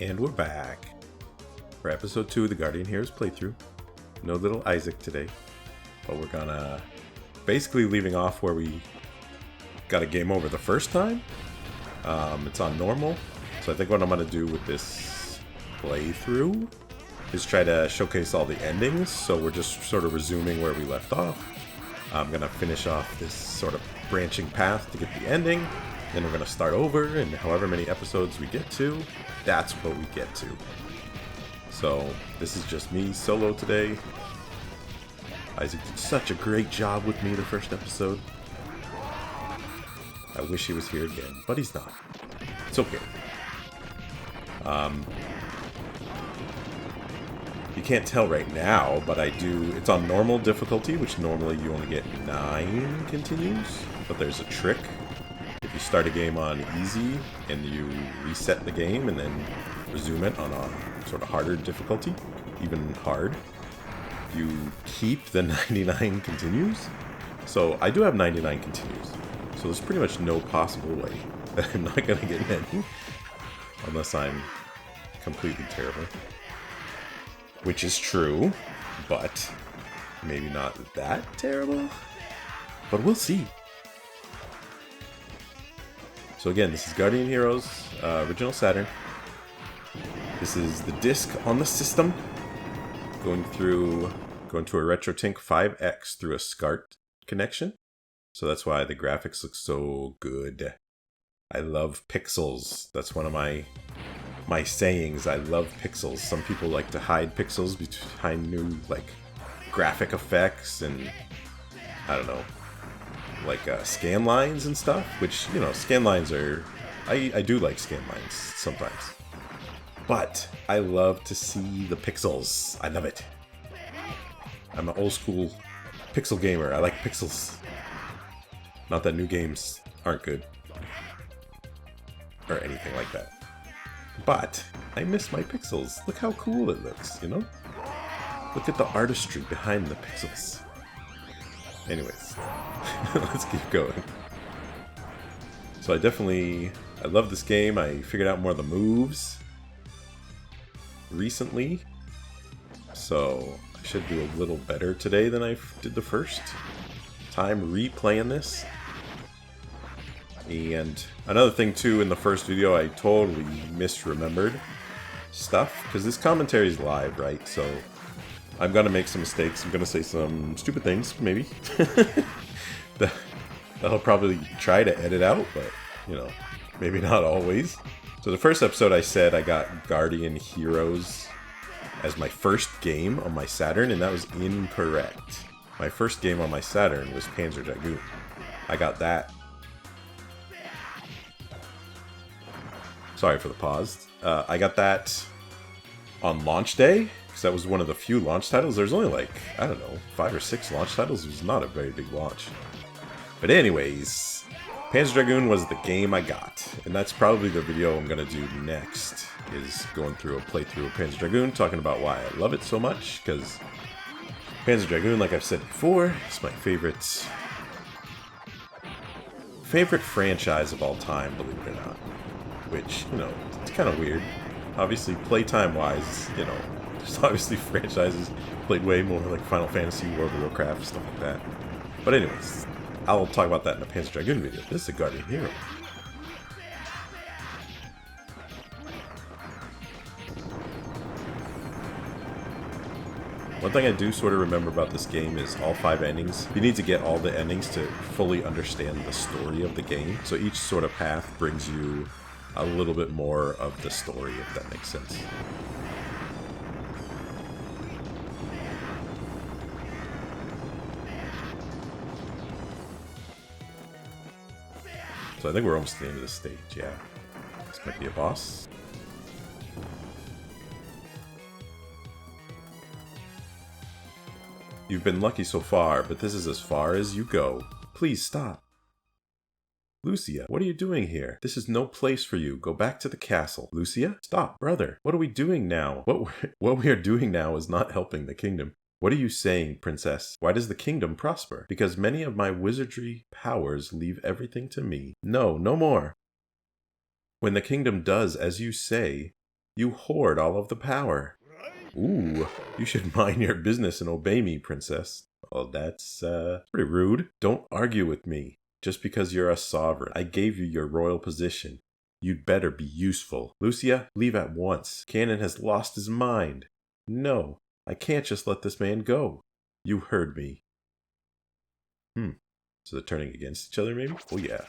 And we're back for episode 2 of the Guardian Heroes playthrough. No little Isaac today, but we're gonna basically leaving off where we got a game over the first time. It's on normal, so I think what I'm gonna do with this playthrough is try to showcase all the endings, so we're just sort of resuming where we left off. I'm gonna finish off this sort of branching path to get the ending, then we're gonna start over, and however many episodes we get to, that's what we get to. So this is just me solo today. Isaac did such a great job with me the first episode. I wish he was here again, but he's not. It's okay. You can't tell right now, but I do. It's on normal difficulty, which normally you only get 9 continues. But there's a trick. If you start a game on easy and you reset the game and then resume it on a sort of harder difficulty, even hard, you keep the 99 continues. So I do have 99 continues. So there's pretty much no possible way that I'm not going to get an ending. Unless I'm completely terrible. Which is true, but maybe not that terrible. But we'll see. So again, this is Guardian Heroes, original Saturn. This is the disc on the system. Going to a RetroTink 5X through a SCART connection. So that's why the graphics look so good. I love pixels. That's one of my sayings. I love pixels. Some people like to hide pixels behind new graphic effects and I don't know, scan lines and stuff. Which, you know, scan lines are I do like scan lines sometimes. But I love to see the pixels. I love it. I'm an old school pixel gamer. I like pixels. Not that new games aren't good or anything like that. But I miss my pixels. Look how cool it looks, you know? Look at the artistry behind the pixels. Anyways, let's keep going. So I love this game. I figured out more of the moves recently. So I should do a little better today than I did the first time replaying this. And another thing too, in the first video I totally misremembered stuff, because this commentary is live, right? So I'm gonna make some mistakes. I'm gonna say some stupid things, maybe. that I'll probably try to edit out, but you know, maybe not always. So the first episode I said I got Guardian Heroes as my first game on my Saturn, and that was incorrect. My first game on my Saturn was Panzer Dragoon. I got that. Sorry for the pause. I got that on launch day, because that was one of the few launch titles. There's only 5 or 6 launch titles. It was not a very big launch. But anyways, Panzer Dragoon was the game I got. And that's probably the video I'm going to do next, is going through a playthrough of Panzer Dragoon, talking about why I love it so much, because Panzer Dragoon, like I've said before, is my favorite franchise of all time, believe it or not. Which, you know, it's kind of weird. Obviously, playtime-wise, you know, there's obviously franchises played way more, like Final Fantasy, World of Warcraft, stuff like that. But anyways, I'll talk about that in a Panzer Dragoon video. This is a Guardian Hero. One thing I do sort of remember about this game is all 5 endings. You need to get all the endings to fully understand the story of the game. So each sort of path brings you a little bit more of the story, if that makes sense. So I think we're almost at the end of the stage, yeah. This might be a boss. You've been lucky so far, but this is as far as you go. Please stop. Lucia, what are you doing here? This is no place for you. Go back to the castle. Lucia? Stop, brother. What are we doing now? What we are doing now is not helping the kingdom. What are you saying, princess? Why does the kingdom prosper? Because many of my wizardry powers leave everything to me. No, no more. When the kingdom does as you say, You hoard all of the power. Ooh, you should mind your business and obey me, princess. Well, that's, pretty rude. Don't argue with me. Just because you're a sovereign, I gave you your royal position. You'd better be useful. Lucia, leave at once. Cannon has lost his mind. No, I can't just let this man go. You heard me. So they're turning against each other, maybe? Oh, yeah.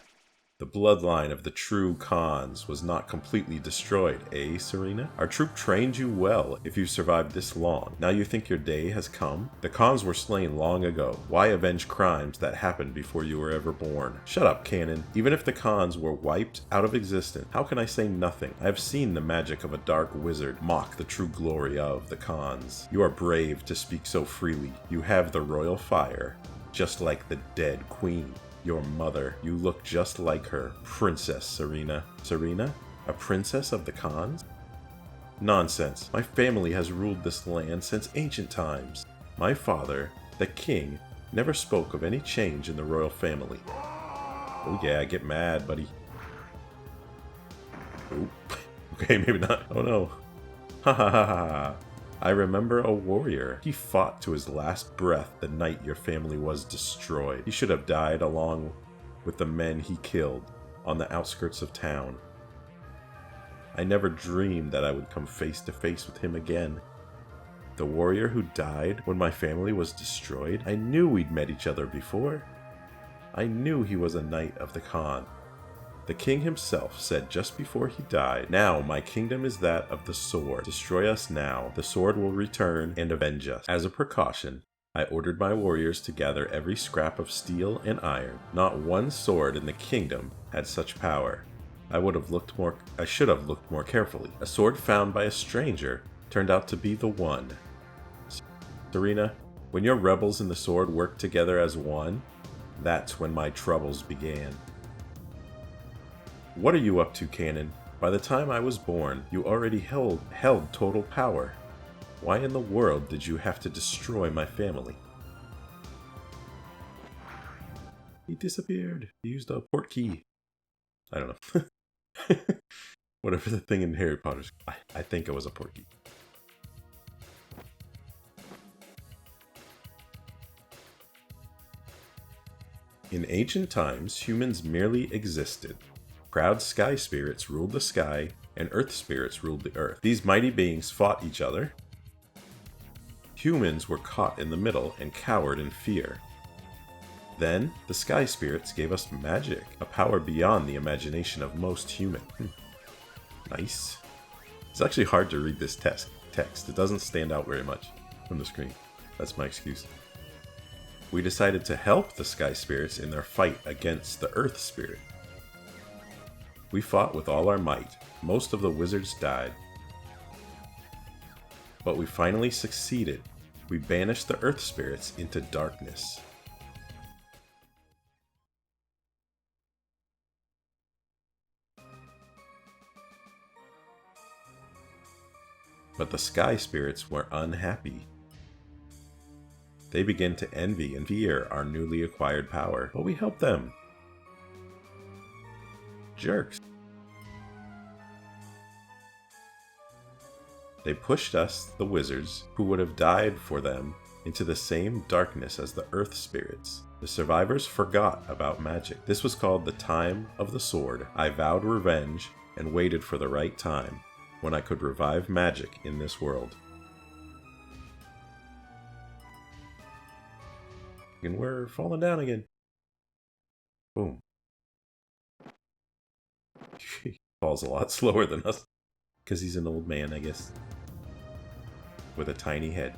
The bloodline of the true Khans was not completely destroyed, eh, Serena? Our troop trained you well if you've survived this long. Now you think your day has come? The Khans were slain long ago. Why avenge crimes that happened before you were ever born? Shut up, Cannon. Even if the Khans were wiped out of existence, how can I say nothing? I have seen the magic of a dark wizard mock the true glory of the Khans. You are brave to speak so freely. You have the royal fire, just like the dead queen. Your mother. You look just like her. Princess Serena. Serena? A princess of the Khans? Nonsense. My family has ruled this land since ancient times. My father, the king, never spoke of any change in the royal family. Oh yeah, get mad, buddy. Oop. Okay, maybe not. Oh no. Ha ha ha ha. I remember a warrior. He fought to his last breath the night your family was destroyed. He should have died along with the men he killed on the outskirts of town. I never dreamed that I would come face to face with him again. The warrior who died when my family was destroyed? I knew we'd met each other before. I knew he was a knight of the Khan. The king himself said just before he died, "Now my kingdom is that of the sword. Destroy us now. The sword will return and avenge us." As a precaution, I ordered my warriors to gather every scrap of steel and iron. Not one sword in the kingdom had such power. I should have looked more carefully. A sword found by a stranger turned out to be the one. Serena, when your rebels and the sword worked together as one, that's when my troubles began. What are you up to, Cannon? By the time I was born, you already held total power. Why in the world did you have to destroy my family? He disappeared. He used a port key. I don't know. Whatever the thing in Harry Potter's... I think it was a port key. In ancient times, humans merely existed. Proud sky spirits ruled the sky, and earth spirits ruled the earth. These mighty beings fought each other. Humans were caught in the middle and cowered in fear. Then, the sky spirits gave us magic, a power beyond the imagination of most humans. Nice. It's actually hard to read this text. It doesn't stand out very much from the screen. That's my excuse. We decided to help the sky spirits in their fight against the earth spirit. We fought with all our might. Most of the wizards died. But we finally succeeded. We banished the earth spirits into darkness. But the sky spirits were unhappy. They began to envy and fear our newly acquired power, but we helped them. Jerks. They pushed us, the wizards, who would have died for them, into the same darkness as the earth spirits. The survivors forgot about magic. This was called the Time of the Sword. I vowed revenge and waited for the right time, when I could revive magic in this world. And we're falling down again. Boom. He falls a lot slower than us. Because he's an old man, I guess. With a tiny head.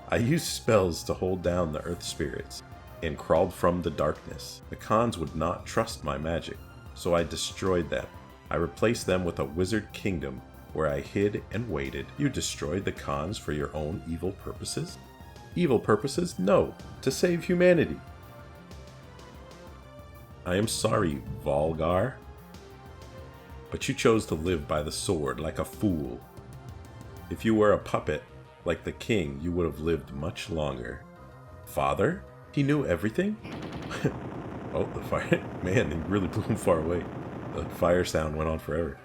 I used spells to hold down the earth spirits, and crawled from the darkness. The Khans would not trust my magic, so I destroyed them. I replaced them with a wizard kingdom, where I hid and waited. You destroyed the Khans for your own evil purposes? Evil purposes? No, to save humanity. I am sorry, Volgar. But you chose to live by the sword like a fool. If you were a puppet, like the king, you would have lived much longer. Father? He knew everything? Oh, the fire. Man, he really blew him far away. The fire sound went on forever.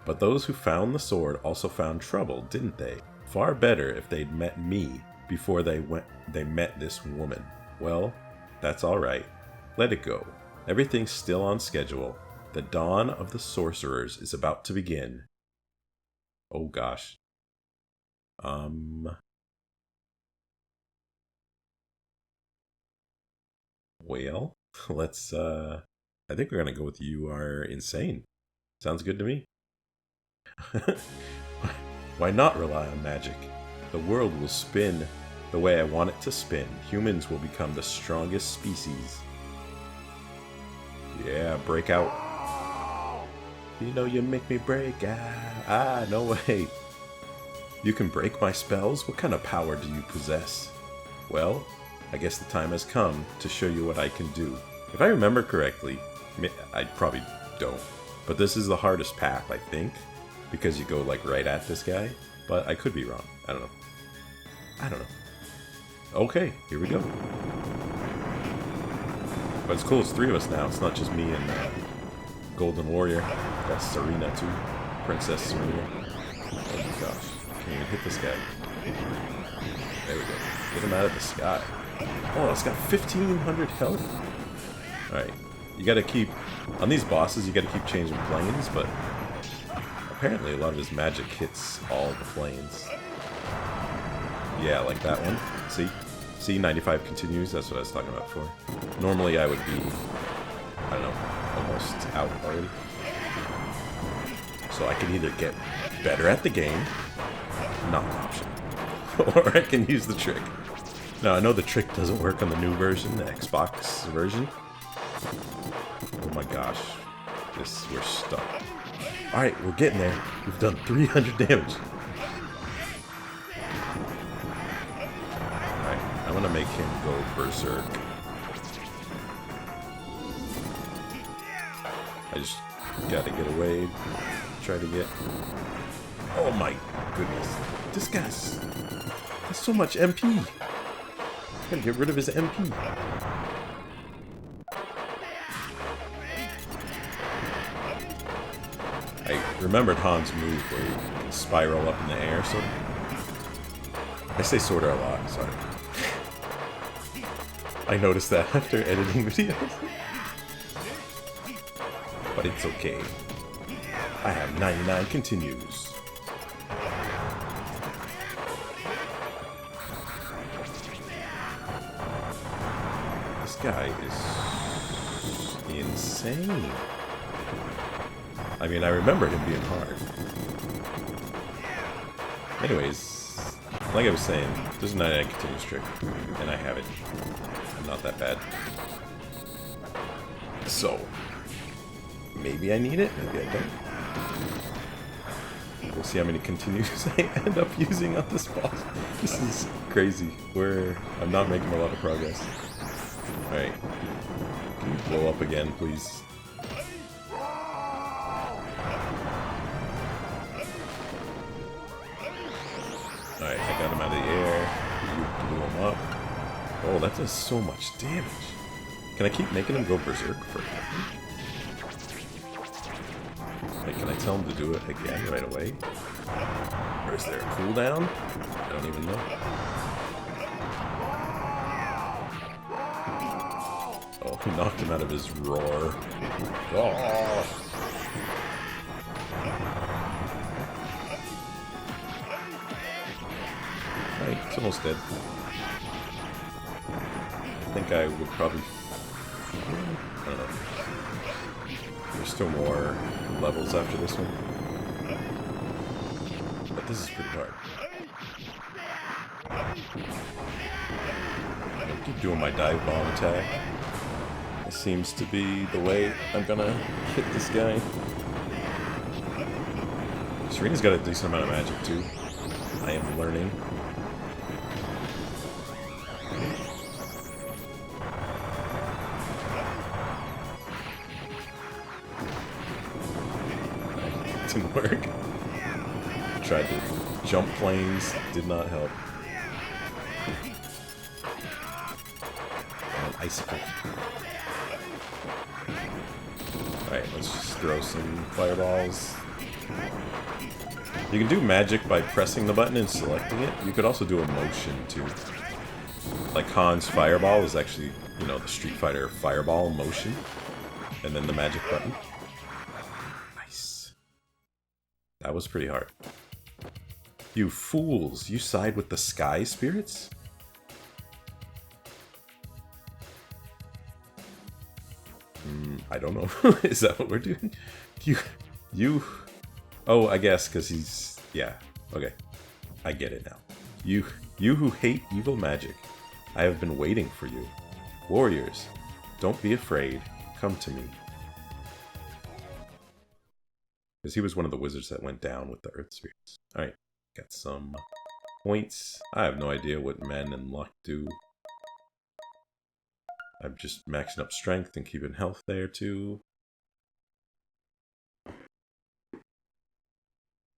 But those who found the sword also found trouble, didn't they? Far better if they'd met me before they met this woman. Well, that's alright. Let it go. Everything's still on schedule. The dawn of the sorcerers is about to begin. Oh gosh. Well, let's, I think we're gonna go with You Are Insane. Sounds good to me. Why not rely on magic? The world will spin the way I want it to spin. Humans will become the strongest species. Yeah, break out. You know you make me break out. No way. You can break my spells? What kind of power do you possess? Well, I guess the time has come to show you what I can do. If I remember correctly, I probably don't, but this is the hardest path, I think, because you go like right at this guy, but I could be wrong. I don't know. Okay, here we go. But it's cool, it's 3 of us now. It's not just me and Golden Warrior. That's Serena too. Princess Serena. Oh my gosh. Can't even hit this guy. There we go. Get him out of the sky. Oh, it's got 1500 health. Alright. You gotta keep... On these bosses, you gotta keep changing planes, but... Apparently a lot of his magic hits all the planes. Yeah, like that one. See, 95 continues. That's what I was talking about before. Normally I would be, I don't know, almost out already. So I can either get better at the game, not an option, or I can use the trick. Now I know the trick doesn't work on the new version, the Xbox version. Oh my gosh, we're stuck. All right, we're getting there. We've done 300 damage. I'm gonna make him go berserk. I just gotta get away. Try to get... Oh my goodness. This guy's... That's so much MP. Gotta get rid of his MP. I remembered Han's move where he can spiral up in the air, so... I say sorta a lot, sorry. I noticed that after editing videos. But it's okay. I have 99 continues. This guy is insane. I mean, I remember him being hard. Anyways, like I was saying, there's a 99 continues trick, and I have it. I'm not that bad. So, maybe I need it, maybe I don't. We'll see how many continues I end up using on this boss. This is crazy, I'm not making a lot of progress. Alright. Can you blow up again, please? Alright, I got him out of the air. You blew him up. Oh, that does so much damage. Can I keep making him go berserk for a second? Like, can I tell him to do it again right away? Or is there a cooldown? I don't even know. Oh, he knocked him out of his roar. Oh. Right, it's almost dead. I think I would probably... I don't know. There's still more levels after this one. But this is pretty hard. I keep doing my dive bomb attack. It seems to be the way I'm gonna hit this guy. Serena's got a decent amount of magic too. I am learning. Didn't work. Tried to jump planes, did not help. An icicle. Alright, let's just throw some fireballs. You can do magic by pressing the button and selecting it. You could also do a motion too. Like Han's Fireball is actually, you know, the Street Fighter Fireball motion. And then the magic button. Nice. That was pretty hard. You fools, you side with the sky spirits? I don't know. Is that what we're doing? You... Oh, I guess, because he's... Yeah, okay. I get it now. You who hate evil magic. I have been waiting for you. Warriors, don't be afraid. Come to me. Because he was one of the wizards that went down with the earth spirits. Alright, got some points. I have no idea what men and luck do. I'm just maxing up strength and keeping health there too.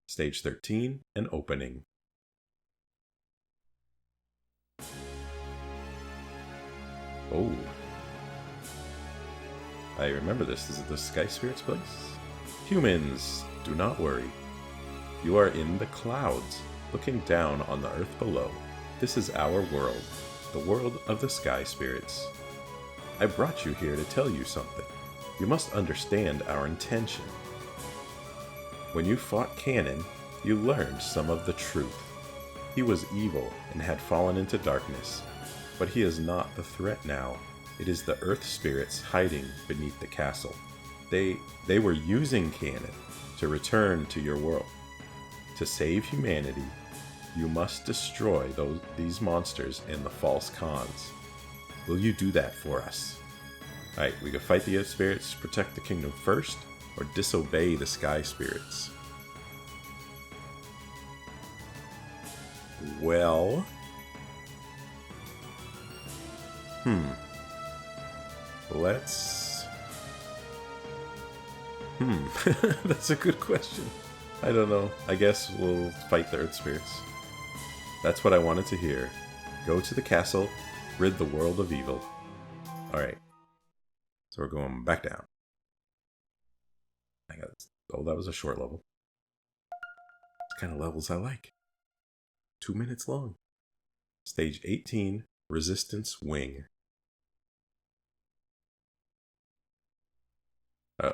Stage 13, an opening. Oh. I remember this. Is it the Sky Spirit's place? Humans, do not worry. You are in the clouds, looking down on the earth below. This is our world, the world of the Sky Spirits. I brought you here to tell you something. You must understand our intention. When you fought Ganon, you learned some of the truth. He was evil and had fallen into darkness, but he is not the threat now. It is the Earth Spirits hiding beneath the castle. They were using Ganon to return to your world. To save humanity, you must destroy these monsters and the false Khans. Will you do that for us? Alright, we can fight the Earth Spirits, protect the kingdom first, or disobey the Sky Spirits. Well... Let's... That's a good question. I don't know. I guess we'll fight the Earth Spirits. That's what I wanted to hear. Go to the castle, rid the world of evil. Alright. So we're going back down. Oh, that was a short level. It's kind of levels I like. 2 minutes long. Stage 18, Resistance Wing.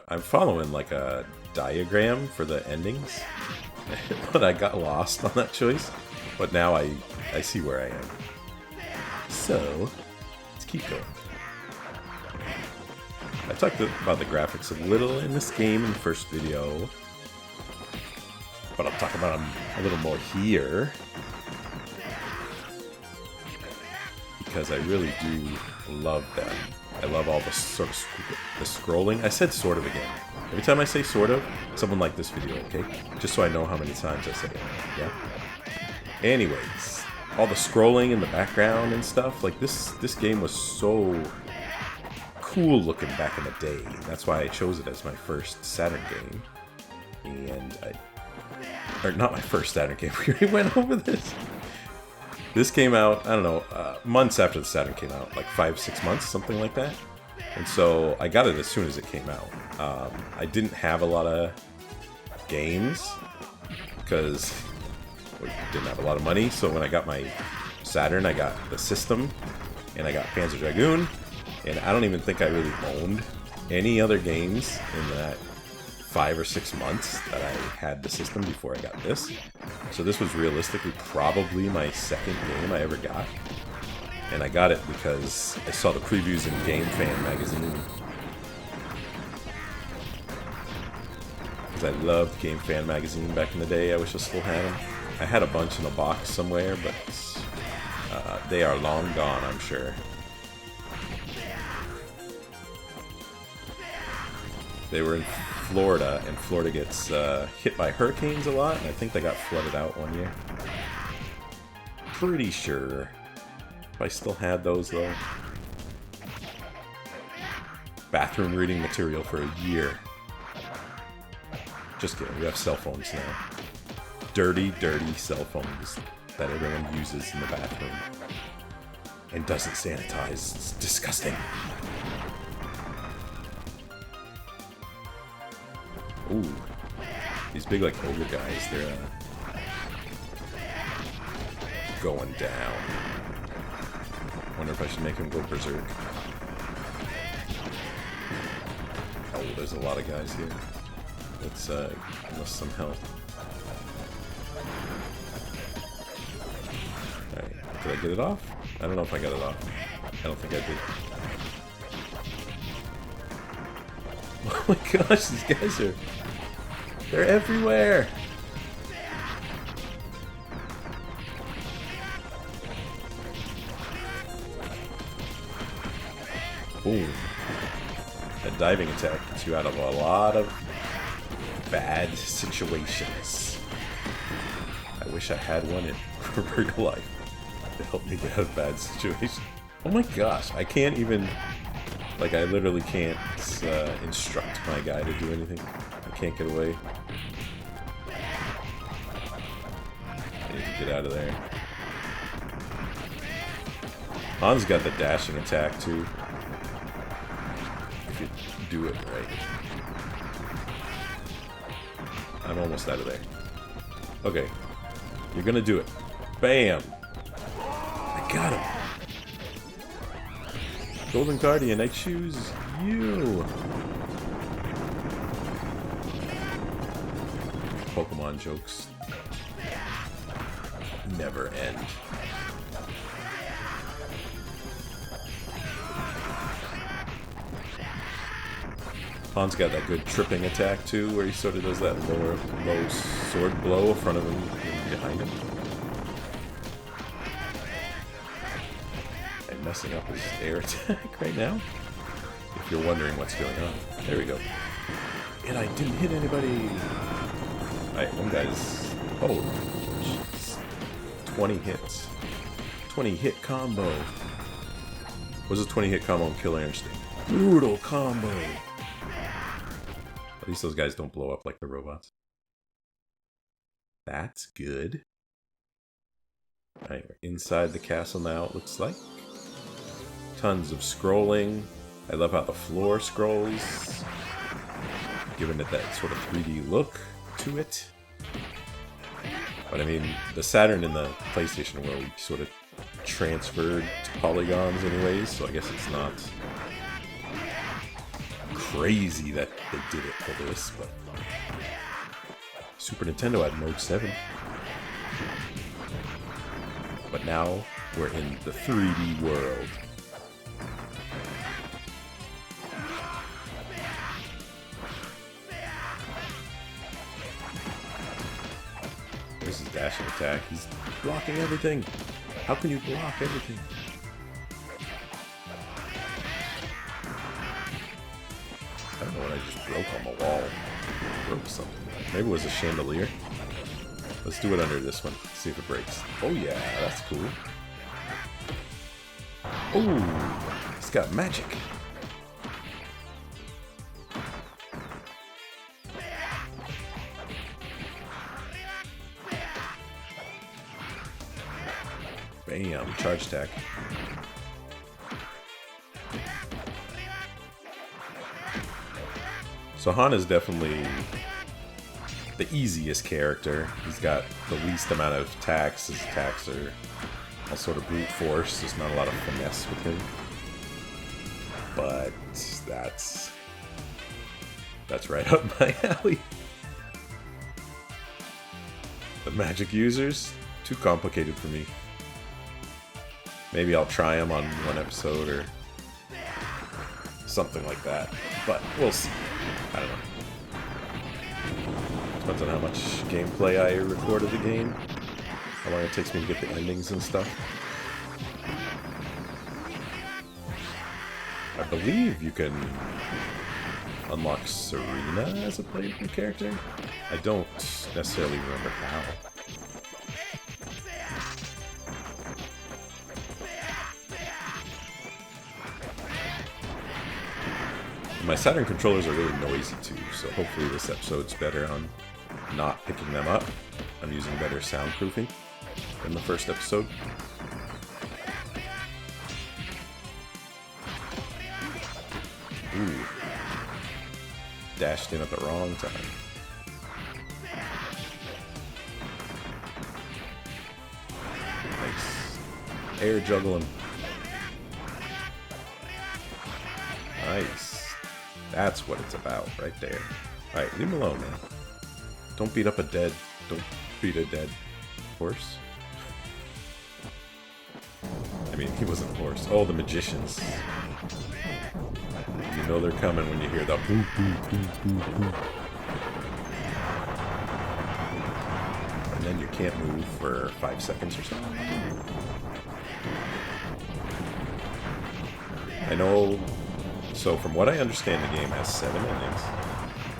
I'm following like a diagram for the endings, but I got lost on that choice. But now I see where I am. So, let's keep going. I talked about the graphics a little in this game in the first video, but I'll talk about them a little more here. Because I really do love them. I love all the sort of the scrolling. I said sort of again. Every time I say sort of, someone like this video, okay? Just so I know how many times I say it, yeah? Anyways, all the scrolling in the background and stuff, like this game was so cool looking back in the day. That's why I chose it as my first Saturn game. And or not my first Saturn game, we already went over this. This came out, I don't know, months after the Saturn came out, like 5-6 months, something like that. And so I got it as soon as it came out. I didn't have a lot of games because we didn't have a lot of money. So when I got my Saturn, I got the system and I got Panzer Dragoon. And I don't even think I really owned any other games in that 5 or 6 months that I had the system before I got this. So this was realistically probably my second game I ever got. And I got it because I saw the previews in Game Fan magazine. Because I loved Game Fan magazine back in the day. I wish I still had them. I had a bunch in a box somewhere, but they are long gone, I'm sure. They were in Florida, and Florida gets hit by hurricanes a lot, and I think they got flooded out one year. Pretty sure. If I still had those, though. Bathroom reading material for a year. Just kidding, we have cell phones now. Dirty, dirty cell phones that everyone uses in the bathroom. And doesn't sanitize. It's disgusting. Ooh. These big, like, ogre guys, they're going down. Wonder if I should make him go berserk. Oh, there's a lot of guys here. Let's give us some health. Alright, did I get it off? I don't know if I got it off. I don't think I did. Oh my gosh, these guys are... They're everywhere! Boom. That diving attack gets you out of a lot of bad situations. I wish I had one in real life to help me get out of bad situations. Oh my gosh, I can't even... Like, I literally can't instruct my guy to do anything. I can't get away. I need to get out of there. Han's got the dashing attack, too. If you do it right. I'm almost out of there. Okay. You're gonna do it. Bam! I got him! Golden Guardian, I choose you! Pokemon jokes never end. Han's got that good tripping attack too, where he sort of does that low sword blow in front of him and behind him. I'm messing up his air attack right now. If you're wondering what's going on. There we go. And I didn't hit anybody! Alright, one guy's... Oh, jeez. 20 hits. 20 hit combo. Was a 20 hit combo on Killer Instinct. Brutal combo! At least those guys don't blow up like the robots. That's good. Alright, we're inside the castle now, it looks like. Tons of scrolling. I love how the floor scrolls. Giving it that sort of 3D look to it. But I mean, the Saturn and the PlayStation world sort of transferred to polygons anyways, so I guess it's not crazy that they did it for this, but Super Nintendo had Mode 7. But now we're in the 3D world. There's his dashing attack. He's blocking everything. How can you block everything? I don't know what I just broke on the wall. Broke something. Maybe it was a chandelier. Let's do it under this one. See if it breaks. Oh yeah, that's cool. Oh, it's got magic. Bam, charge attack. So Han is definitely the easiest character. He's got the least amount of attacks. His attacks are all sort of brute force. There's not a lot of finesse with him. But that's right up my alley. The magic users, too complicated for me. Maybe I'll try them on one episode or something like that. But we'll see. I don't know. Depends on how much gameplay I record of the game. How long it takes me to get the endings and stuff. I believe you can unlock Serena as a playable character. I don't necessarily remember how. My Saturn controllers are really noisy too, so hopefully this episode's better on not picking them up. I'm using better soundproofing than the first episode. Ooh. Dashed in at the wrong time. Air juggle him. Nice. That's what it's about, right there. Alright, leave him alone, man. Don't beat up a dead... Don't beat a dead horse. I mean, he wasn't a horse. Oh, the magicians. You know they're coming when you hear the boom, boom, boom, boom, boom. And then you can't move for 5 seconds or so. I know... So, from what I understand, the game has 7 endings.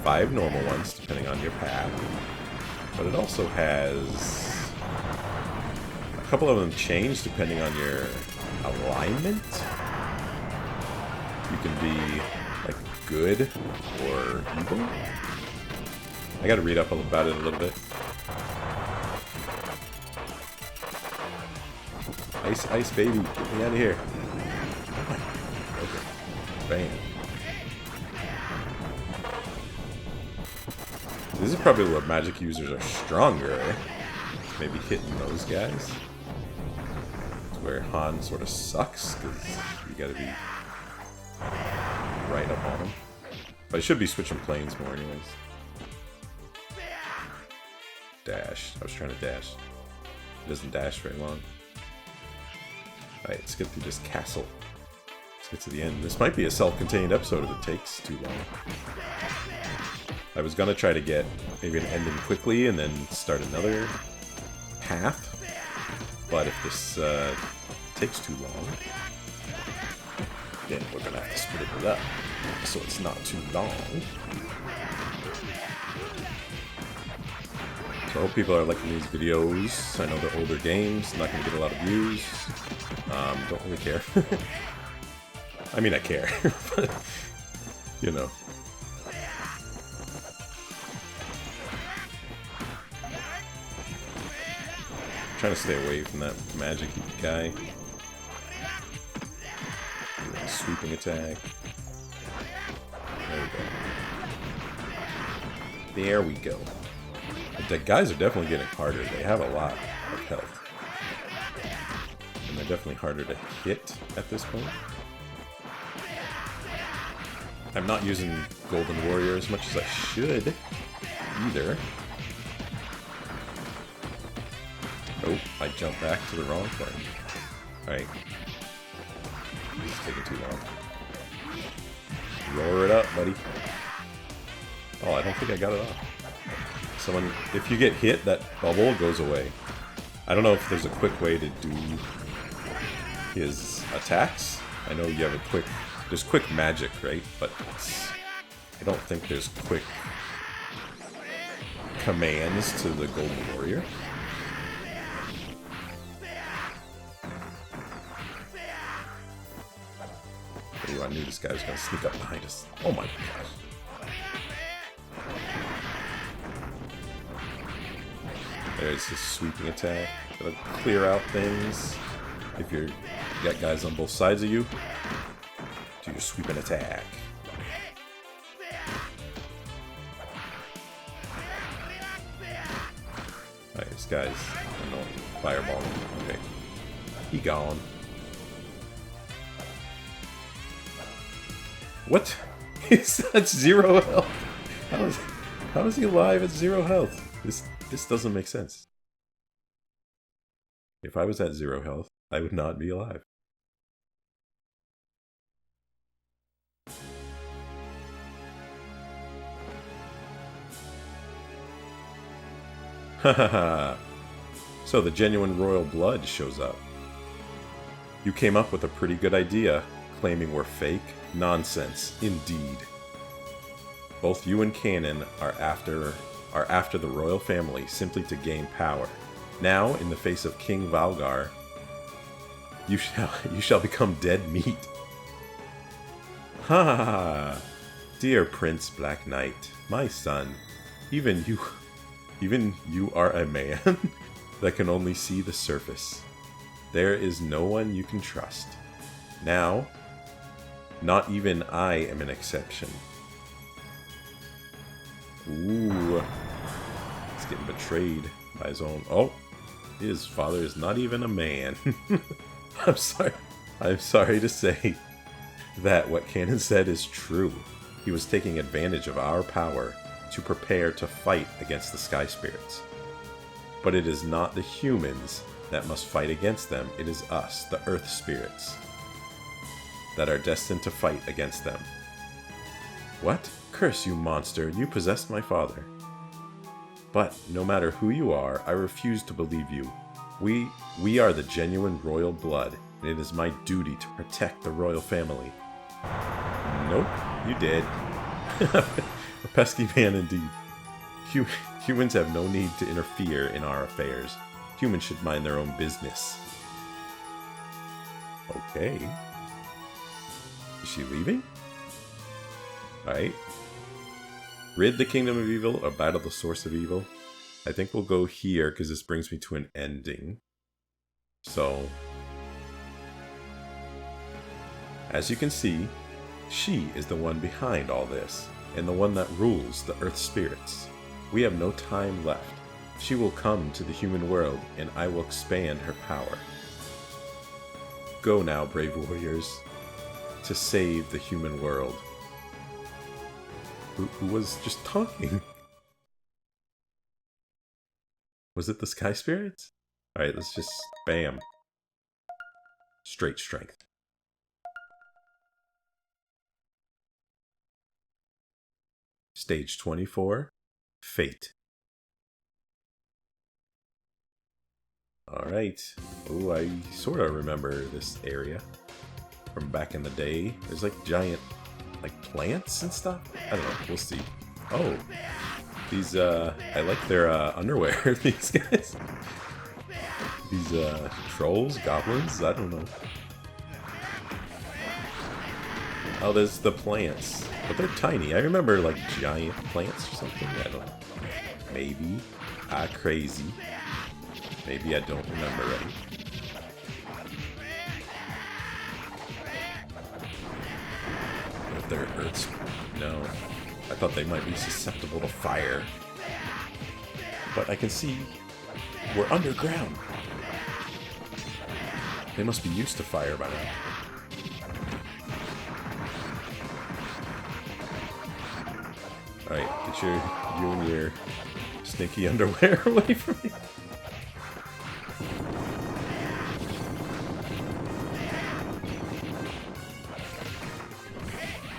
5 normal ones, depending on your path. But it also has... A couple of them change depending on your alignment. You can be, like, good or evil. I gotta read up about it a little bit. Ice, ice, baby. Get me out of here. Okay. Bam. This is probably where magic users are stronger. Maybe hitting those guys. It's where Han sort of sucks, because you gotta be right up on him. But I should be switching planes more anyways. Dash. I was trying to dash. It doesn't dash very long. Alright, let's get through this castle. Let's get to the end. This might be a self-contained episode if it takes too long. I was gonna try to get maybe an ending quickly and then start another path. But if this takes too long, then we're gonna have to split it up so it's not too long. So I hope people are liking these videos. I know they're older games, not gonna get a lot of views. Don't really care. I mean, I care, but you know. Trying to stay away from that magic guy. Sweeping attack. There we go. There we go. The guys are definitely getting harder. They have a lot of health. And they're definitely harder to hit at this point. I'm not using Golden Warrior as much as I should either. Oh, I jumped back to the wrong plane. Alright. This is taking too long. Roar it up, buddy. Oh, I don't think I got it off. Someone, if you get hit, that bubble goes away. I don't know if there's a quick way to do his attacks. I know you have a quick... There's quick magic, right? But I don't think there's quick commands to the Golden Warrior. Ooh, I knew this guy was going to sneak up behind us. Oh my gosh. There's his sweeping attack. It'll clear out things. If you got guys on both sides of you, do your sweeping attack. Alright, this guy's annoying. Fireball. Okay. He gone. What? Is that 0 health? How is he alive at 0 health? This doesn't make sense. If I was at 0 health, I would not be alive. Hahaha. So the genuine royal blood shows up. You came up with a pretty good idea, claiming we're fake. Nonsense, indeed. Both you and Kanan are after the royal family simply to gain power. Now, in the face of King Valgar, you shall become dead meat. Ha ha ha! Dear Prince Black Knight, my son, even you are a man that can only see the surface. There is no one you can trust. Now, not even I am an exception. Ooh. He's getting betrayed by his own... Oh! His father is not even a man. I'm sorry. I'm sorry to say that what Canon said is true. He was taking advantage of our power to prepare to fight against the Sky Spirits. But it is not the humans that must fight against them. It is us, the Earth Spirits, that are destined to fight against them. What? Curse you, monster! You possessed my father. But, no matter who you are, I refuse to believe you. We are the genuine royal blood, and it is my duty to protect the royal family. Nope, you did. A pesky man indeed. Humans have no need to interfere in our affairs. Humans should mind their own business. Okay. Is she leaving? Alright. Rid the kingdom of evil or battle the source of evil. I think we'll go here because this brings me to an ending. So, as you can see, she is the one behind all this, and the one that rules the Earth Spirits. We have no time left. She will come to the human world, and I will expand her power. Go now, brave warriors, to save the human world. Who was just talking? Was it the Sky Spirits? Alright, let's just... bam. Straight strength. Stage 24. Fate. Alright. Oh, I sort of remember this area from back in the day. There's like giant like plants and stuff? I don't know. We'll see. Oh. These, I like their underwear, these guys. These, trolls, goblins, I don't know. Oh, there's the plants. But they're tiny. I remember, like, giant plants or something. I don't know. Maybe. Crazy. Maybe I don't remember right. If they're Earth's... No. I thought they might be susceptible to fire. But I can see we're underground. They must be used to fire by now. Alright, get you and your stinky underwear away from me.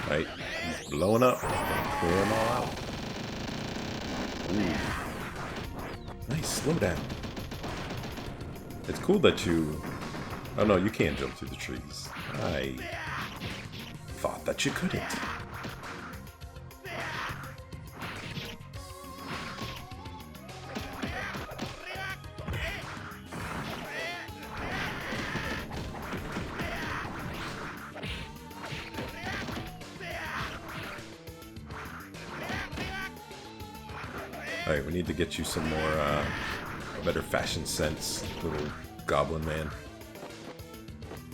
Alright, he's blowing up. Clear them all out. Ooh. Nice, slow down. It's cool that you... Oh no, you can't jump through the trees. I thought that you couldn't. Alright, we need to get you some more, better fashion sense, little goblin man.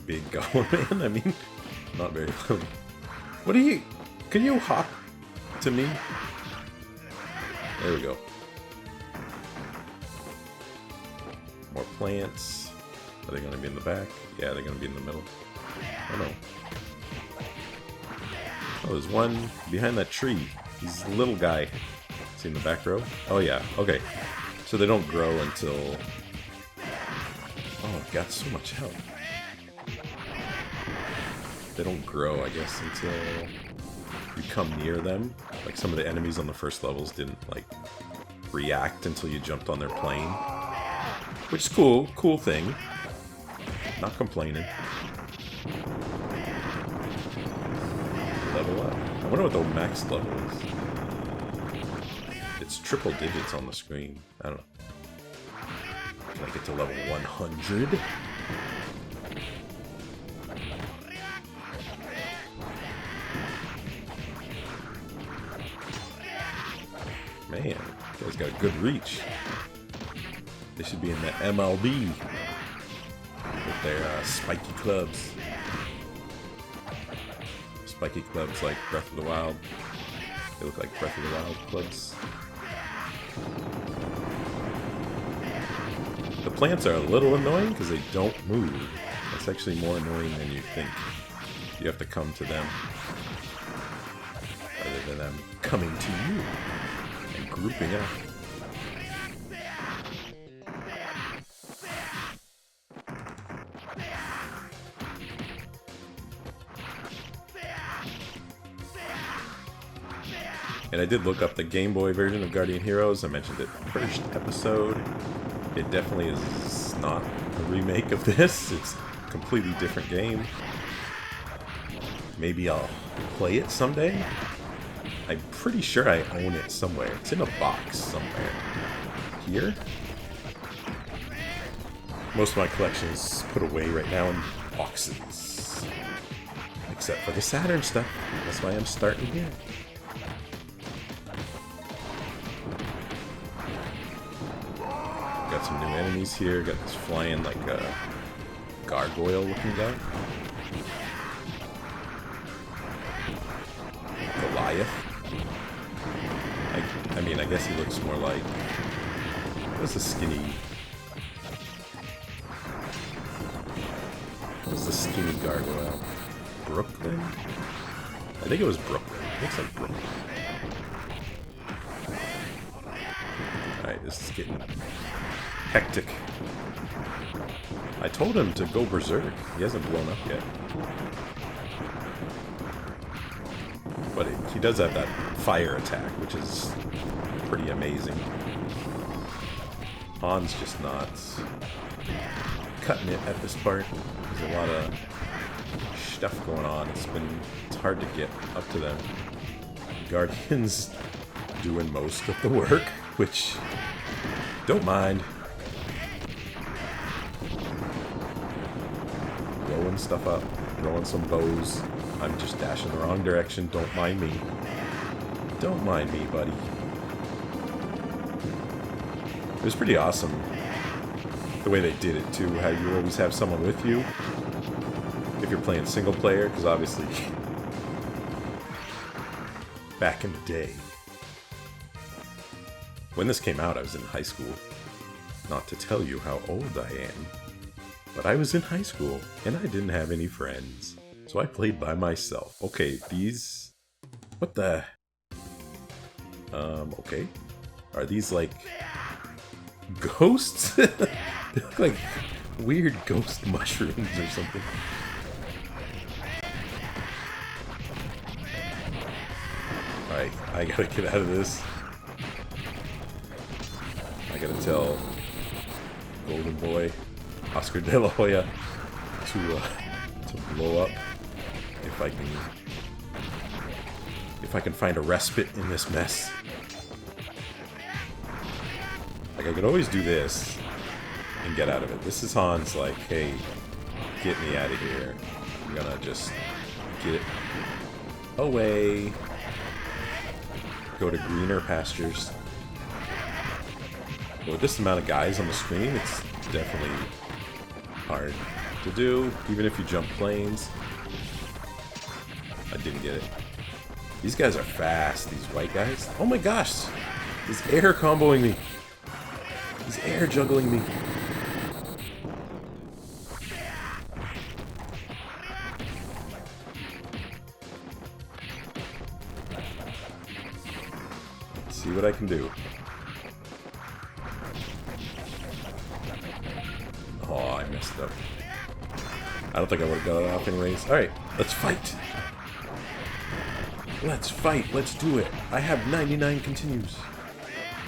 Big goblin man, I mean, not very little. What are you... Can you hop to me? There we go. More plants. Are they going to be in the back? Yeah, they're going to be in the middle. Oh no. Oh, there's one behind that tree. He's a little guy. See in the back row? Oh yeah, okay. So they don't grow until... Oh, I've got so much health. They don't grow, I guess, until you come near them. Like some of the enemies on the first levels didn't, like, react until you jumped on their plane. Which is cool. Cool thing. Not complaining. Level up. I wonder what the max level is. It's triple digits on the screen. I don't know. Can I get to level 100? Man, you guys got a good reach. They should be in the MLB with their spiky clubs. Spiky clubs like Breath of the Wild. They look like Breath of the Wild clubs. The plants are a little annoying because they don't move. That's actually more annoying than you think. You have to come to them, rather than them coming to you and grouping up. And I did look up the Game Boy version of Guardian Heroes. I mentioned it in the first episode. It definitely is not a remake of this. It's a completely different game. Maybe I'll play it someday. I'm pretty sure I own it somewhere. It's in a box somewhere. Here? Most of my collection is put away right now in boxes. Except for the Saturn stuff. That's why I'm starting here. Got some new enemies here. Got this flying like a gargoyle looking guy. Goliath. I mean, I guess he looks more like... What's the skinny... What's the skinny gargoyle? Brooklyn? I think it was Brooklyn. Looks like Brooklyn. Alright, this is getting hectic. I told him to go berserk. He hasn't blown up yet. But he does have that fire attack, which is pretty amazing. Han's just not cutting it at this part. There's a lot of stuff going on. It's hard to get up to them. Guardian's doing most of the work, which don't mind. Blowing stuff up, throwing some bows. I'm just dashing the wrong direction. Don't mind me. Don't mind me, buddy. It was pretty awesome. The way they did it, too. How you always have someone with you. If you're playing single player, because obviously... back in the day. When this came out, I was in high school. Not to tell you how old I am. But I was in high school, and I didn't have any friends. So I played by myself. Okay, these... What the... okay. Are these, like... ghosts? They look like weird ghost mushrooms or something. Alright, I gotta get out of this. I gotta tell Golden Boy, Oscar De La Hoya, to blow up if I can find a respite in this mess. Like, I could always do this and get out of it. This is Han's like, hey, get me out of here. I'm gonna just get away. Go to greener pastures. But with this amount of guys on the screen, it's definitely hard to do, even if you jump planes. I didn't get it. These guys are fast, these white guys. Oh my gosh! He's air comboing me. He's air juggling me. Let's see what I can do. Oh, I messed up. I don't think I would have got it off anyways. Alright, let's fight! Let's fight! Let's do it! I have 99 continues.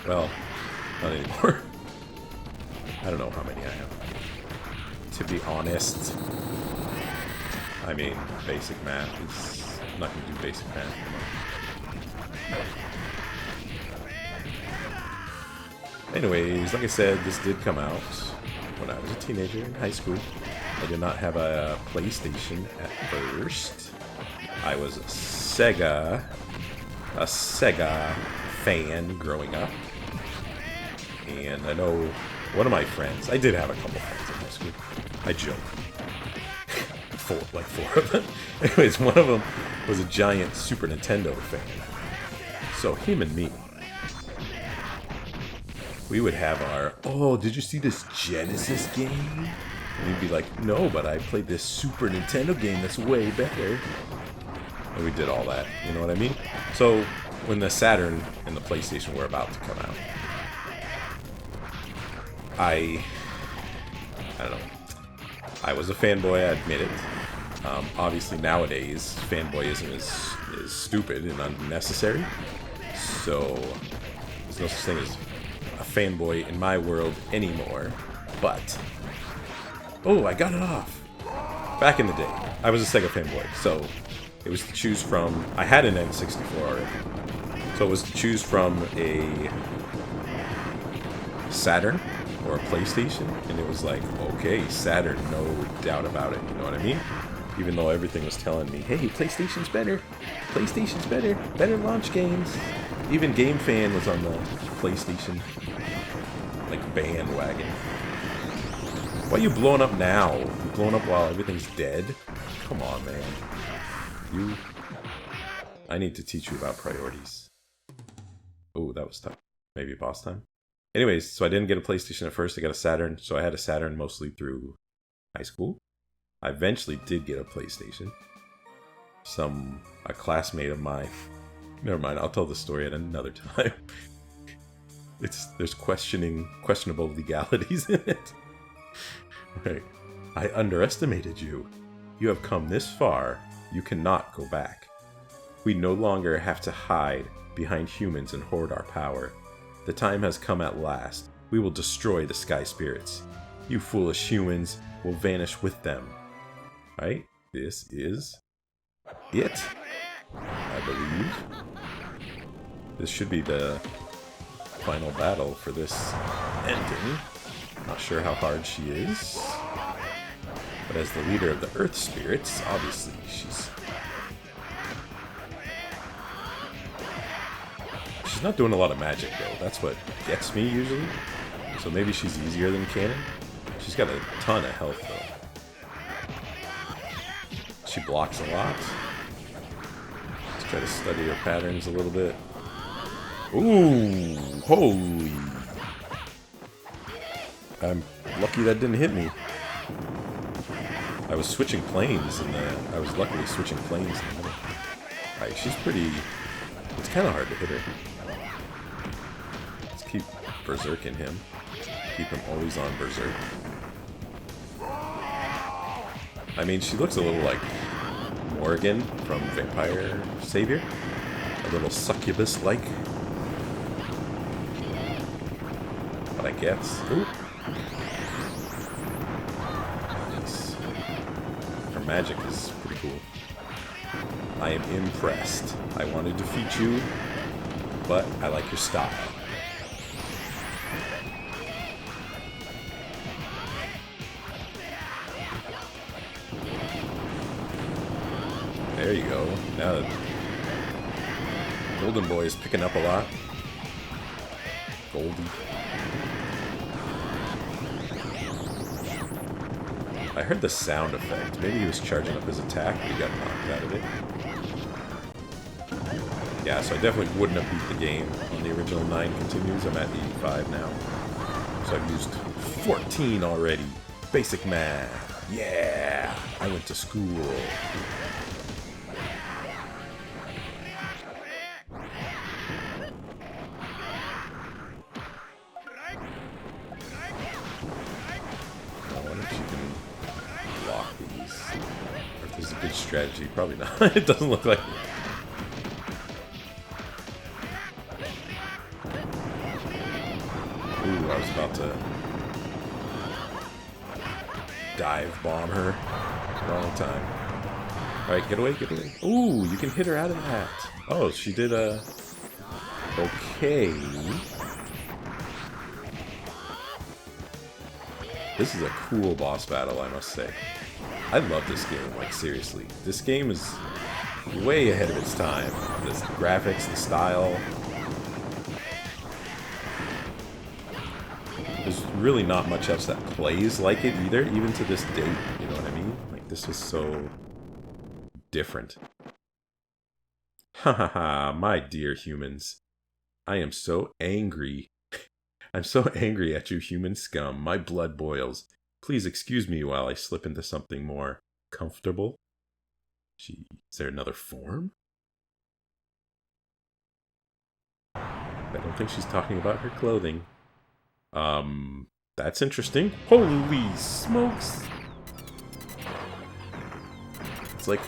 Well, not anymore. I don't know how many I have. To be honest. I mean, basic math is... I'm not going to do basic math. Anyways, like I said, this did come out when I was a teenager in high school. I did not have a PlayStation at first. I was a Sega fan growing up. And I know one of my friends, I did have a couple friends in high school. I joke. Like four of them. Anyways, one of them was a giant Super Nintendo fan. So him and me, we would have our... Oh, did you see this Genesis game? And he'd be like, no, but I played this Super Nintendo game that's way better. And we did all that, you know what I mean? So, when the Saturn and the PlayStation were about to come out, I don't know. I was a fanboy, I admit it. Obviously, nowadays, fanboyism is stupid and unnecessary. So, there's no such thing as a fanboy in my world anymore. But, oh, I got it off. Back in the day, I was a Sega fanboy, so it was to choose from... I had an N64 already. So it was to choose from a Saturn or a PlayStation, and it was like, okay, Saturn, no doubt about it, you know what I mean? Even though everything was telling me, hey, PlayStation's better, better launch games. Even Game Fan was on the PlayStation, like, bandwagon. Why are you blowing up now? You blowing up while everything's dead? Come on, man. I need to teach you about priorities. Oh, that was tough. Maybe boss time? Anyways, so I didn't get a PlayStation at first. I got a Saturn. So I had a Saturn mostly through high school. I eventually did get a PlayStation. A classmate of mine... Never mind, I'll tell the story at another time. There's questionable legalities in it. Right. I underestimated you. You have come this far. You cannot go back. We no longer have to hide behind humans and hoard our power. The time has come at last. We will destroy the sky spirits. You foolish humans will vanish with them. Right? This is it, I believe. This should be the final battle for this ending. Not sure how hard she is. But as the leader of the Earth Spirits, obviously she's not doing a lot of magic, though. That's what gets me, usually. So maybe she's easier than Cannon. She's got a ton of health, though. She blocks a lot. Let's try to study her patterns a little bit. Ooh! Holy! I'm lucky that didn't hit me. I was switching planes, and I was luckily switching planes in the middle. Alright, she's pretty... It's kind of hard to hit her. Let's keep berserking him. Keep him always on berserk. I mean, she looks a little like Morrigan from Vampire Savior. A little succubus-like. But I guess... Ooh. Nice. Her magic is pretty cool. I am impressed. I want to defeat you, but I like your style. There you go. Now that Golden Boy is picking up a lot. Goldie. I heard the sound effect. Maybe he was charging up his attack, but he got knocked out of it. Yeah, so I definitely wouldn't have beat the game on the original 9 continues. I'm at 85 now. So I've used 14 already. Basic math. Yeah! I went to school. Strategy. Probably not. It doesn't look like it. Ooh, I was about to dive bomb her. Wrong time. Alright, get away, get away. Ooh, you can hit her out of that. Oh, she did a... Okay. This is a cool boss battle, I must say. I love this game, like, seriously. This game is way ahead of its time. The graphics, the style. There's really not much else that plays like it either, even to this date, you know what I mean? Like, this is so different. Ha ha ha, my dear humans. I am so angry. I'm so angry at you human scum. My blood boils. Please excuse me while I slip into something more comfortable. Gee, is there another form? I don't think she's talking about her clothing. That's interesting. Holy smokes! It's like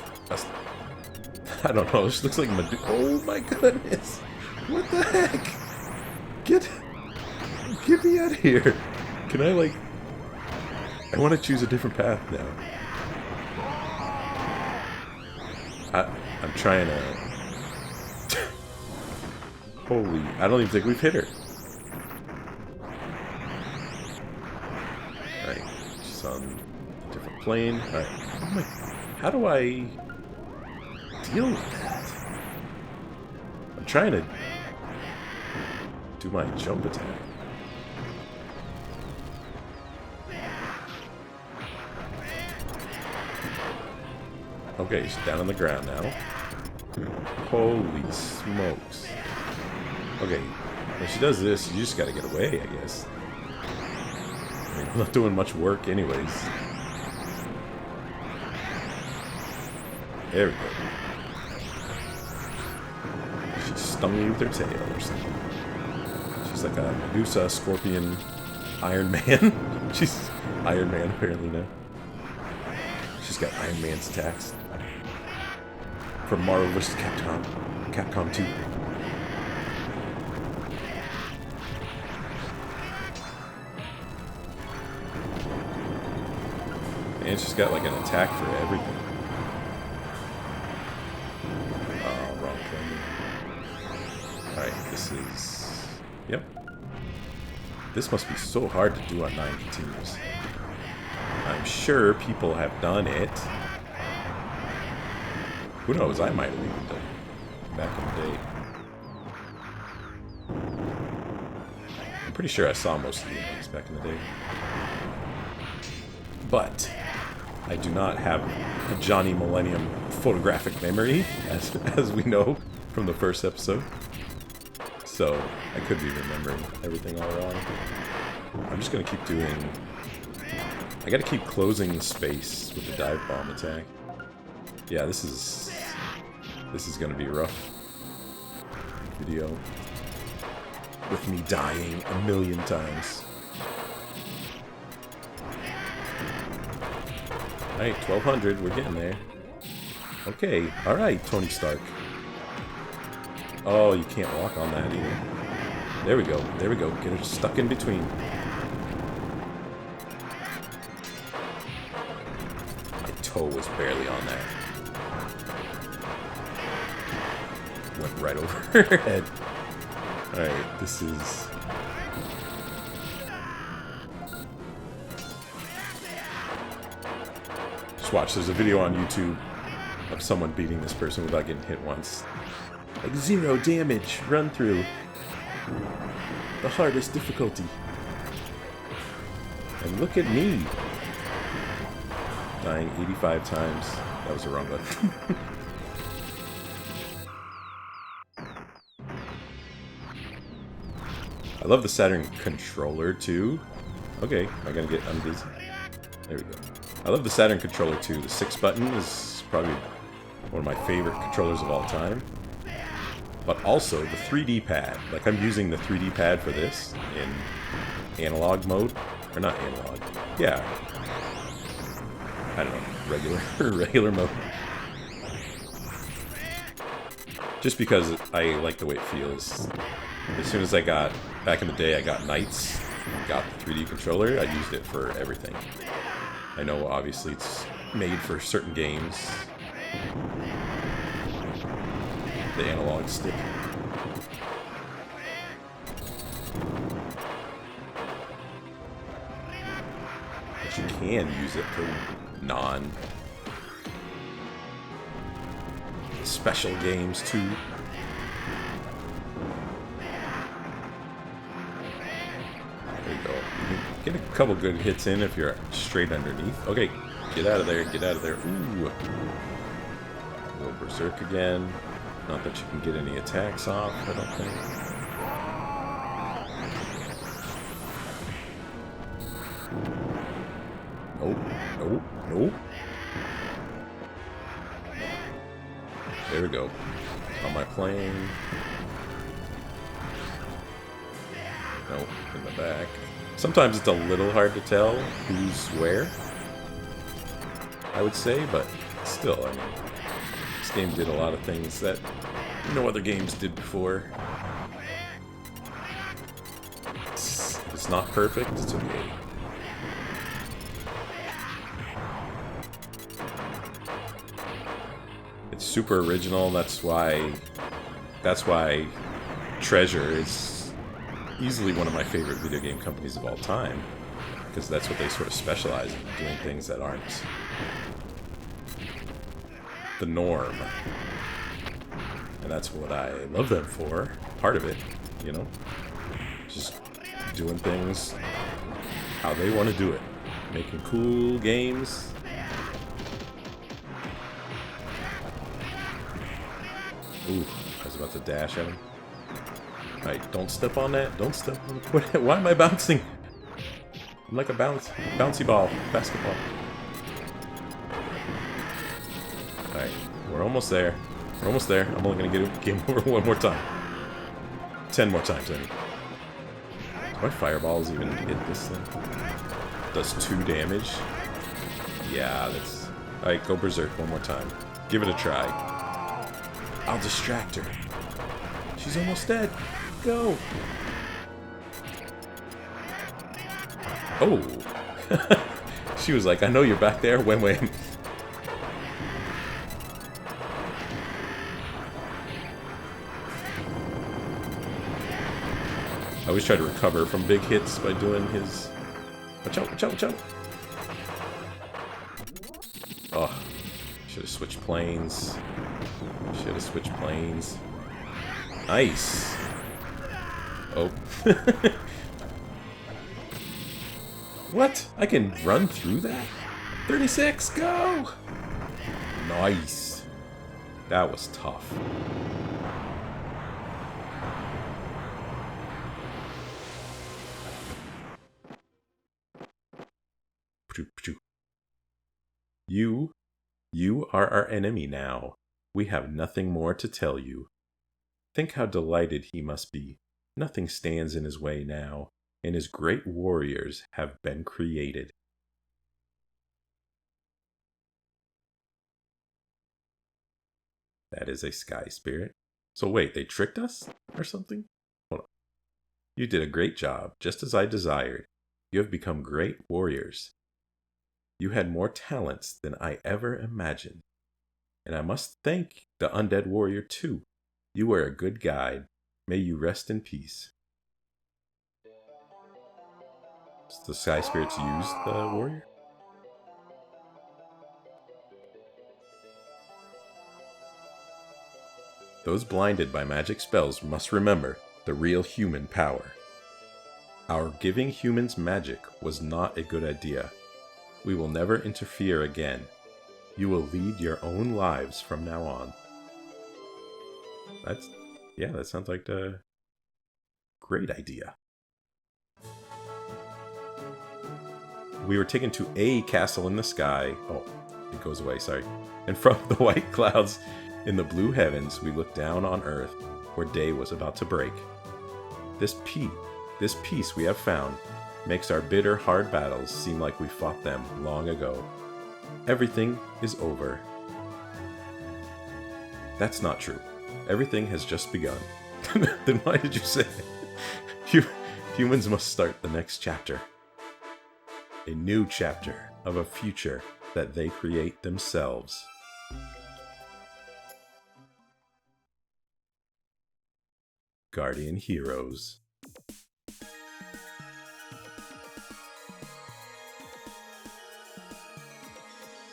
I don't know, this looks like oh my goodness! What the heck? Get me out of here! Can I, like... I want to choose a different path now. I'm trying to... Holy... I don't even think we've hit her. Alright, she's on a different plane. Alright. Oh my... How do I... deal with that? I'm trying to... do my jump attack. Okay, she's down on the ground now. Holy smokes. Okay, when she does this, you just gotta get away, I guess. I mean, I'm not doing much work anyways. There we go. She stung me with her tail or something. She's like a Medusa, Scorpion, Iron Man. She's Iron Man apparently now. She's got Iron Man's attacks. From Marvel vs. Capcom 2. And she's got like an attack for everything. Oh, wrong plane. Alright, this is... Yep. This must be so hard to do on 9 continues. I'm sure people have done it. Who knows, I might have even done it back in the day. I'm pretty sure I saw most of the enemies back in the day. But I do not have a Johnny Millennium photographic memory, as we know from the first episode. So I could be remembering everything all wrong. I'm just gonna keep doing... I gotta keep closing the space with the dive bomb attack. Yeah, this is gonna be a rough video. With me dying a million times. Alright, 1200, we're getting there. Okay, alright, Tony Stark. Oh, you can't walk on that either. There we go, get her stuck in between. My toe was barely on that. Went right over her head. Alright, this is... Just watch, there's a video on YouTube of someone beating this person without getting hit once. Like 0 damage, run through. The hardest difficulty. And look at me. Dying 85 times. That was the wrong button. I love the Saturn controller too. Okay, I gotta get undizzy. There we go. I love the Saturn controller too. The 6 button is probably one of my favorite controllers of all time. But also the 3D pad. Like, I'm using the 3D pad for this in analog mode. Or not analog. Yeah. I don't know. Regular mode. Just because I like the way it feels. As soon as I got... Back in the day, I got Knights. Got the 3D controller. I used it for everything. I know, obviously, it's made for certain games. The analog stick. But you can use it for non-special games, too. There you go. You can get a couple good hits in if you're straight underneath. Okay, get out of there, get out of there. Ooh. Go berserk again. Not that you can get any attacks off, I don't think. No. There we go. On my plane. No, in the back. Sometimes it's a little hard to tell who's where, I would say, but still, I mean, this game did a lot of things that no other games did before. It's not perfect, it's okay. It's super original, that's why Treasure is easily one of my favorite video game companies of all time, because that's what they sort of specialize in, doing things that aren't the norm. And that's what I love them for, part of it, you know? Just doing things how they want to do it. Making cool games. Ooh, I was about to dash at him. Alright, don't step on that. Don't step on it. Why am I bouncing? I'm like a bouncy ball. Basketball. Alright, we're almost there. We're almost there. I'm only going to get game over one more time. 10 more times, I mean. Do my fireballs even hit this thing? Does 2 damage? Yeah, that's... Alright, go berserk one more time. Give it a try. I'll distract her. She's almost dead. Go! Oh! She was like, I know you're back there. Wham. I always try to recover from big hits by doing his... Watch out, watch out, watch out! Oh, should have switched planes. Should have switched planes. Nice! Oh. What? I can run through that? 36, go! Nice. That was tough. You are our enemy now. We have nothing more to tell you. Think how delighted he must be. Nothing stands in his way now, and his great warriors have been created. That is a sky spirit. So wait, they tricked us? Or something? Hold on. You did a great job, just as I desired. You have become great warriors. You had more talents than I ever imagined. And I must thank the undead warrior too. You were a good guide. May you rest in peace. Does the sky spirits use the warrior? Those blinded by magic spells must remember the real human power. Our giving humans magic was not a good idea. We will never interfere again. You will lead your own lives from now on. That sounds like a great idea. We were taken to a castle in the sky. Oh, it goes away, sorry. And from the white clouds in the blue heavens, we looked down on earth where day was about to break. This peace we have found makes our bitter, hard battles seem like we fought them long ago. Everything is over. That's not true. Everything has just begun. Then why did you say humans must start the next chapter? A new chapter of a future that they create themselves. Guardian Heroes.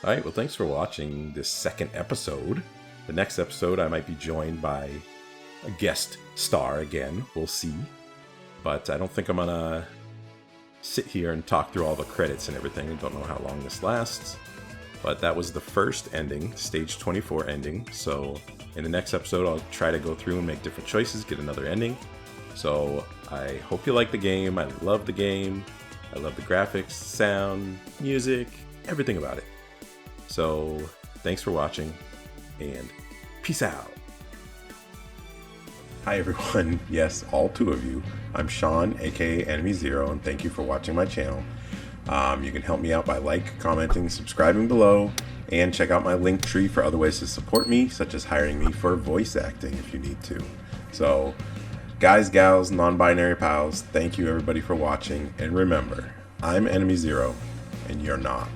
Alright, well thanks for watching this second episode. The next episode I might be joined by a guest star again, we'll see. But I don't think I'm gonna sit here and talk through all the credits and everything. I don't know how long this lasts. But that was the first ending, stage 24 ending. So in the next episode I'll try to go through and make different choices, get another ending. So I hope you like the game. I love the game. I love the graphics, sound, music, everything about it. So thanks for watching, and peace out. Hi everyone, yes, all 2 of you. I'm Sean, aka enemyzero, and thank you for watching my channel. You can help me out by commenting, subscribing below, and check out my link tree for other ways to support me, such as hiring me for voice acting if you need to. So, guys, gals, non-binary pals, thank you everybody for watching, and remember, I'm enemyzero, and you're not.